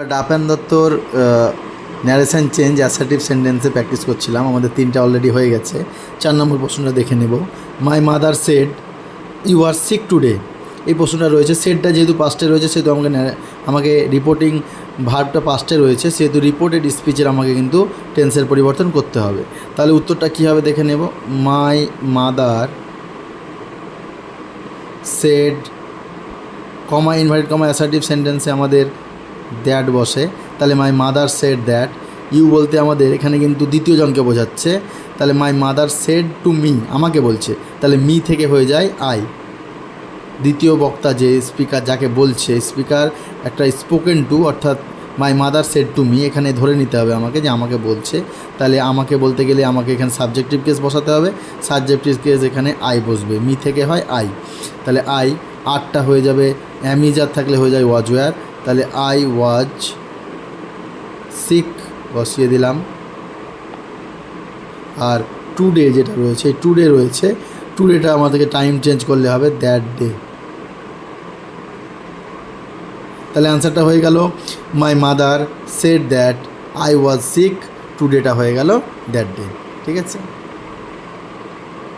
ডাপান দত্তর narration change assertive সেন্টেন্সে practice করছিলাম। আমাদের 3টা অলরেডি হয়ে গেছে। 4 নম্বর প্রশ্নটা দেখে নেব। My mother said you are sick today. এই প্রশ্নটা রয়েছে, সেডটা যেহেতু পাস্টে রয়েছে সেহেতু আমাকে রিপোর্টিং ভার্বটা পাস্টে রয়েছে, সেহেতু রিপোর্টেড স্পিচের আমাকে কিন্তু টেন্সের পরিবর্তন করতে হবে। তাহলে উত্তরটা কী হবে দেখে নেব। My mother said comma inverted comma assertive সেন্টেন্সে আমাদের দ্যাট বসে, তাহলে my mother said that. You বলতে আমাদের এখানে কিন্তু দ্বিতীয় জনকে বোঝাচ্ছে, তাহলে my mother said to me, আমাকে বলছে, তাহলে মি থেকে হয়ে যায় আই। দ্বিতীয় বক্তা যে স্পিকার যাকে বলছে, স্পিকার একটা স্পোকেন টু, অর্থাৎ মাই মাদার সেড টু মি এখানে ধরে নিতে হবে আমাকে যে আমাকে বলছে। তাহলে আমাকে বলতে গেলে আমাকে এখানে সাবজেক্টিভ কেস বসাতে হবে, সাবজেক্টিভ কেস এখানে আই বসবে, মি থেকে হয় আই। তাহলে আই আরটা হয়ে যাবে অ্যামিজার থাকলে হয়ে যায় ওয়াজ ওয়ার, তাহলে আই ওয়াজ সিক বসিয়ে দিলাম। আর টুডে যেটা রয়েছে, টুডে রয়েছে, টুডেটা আমাদেরকে টাইম চেঞ্জ করলে হবে দ্যাট ডে। তাহলে অ্যান্সারটা হয়ে গেল my mother said that I was sick, টুডেটা হয়ে গেল দ্যাট ডে। ঠিক আছে।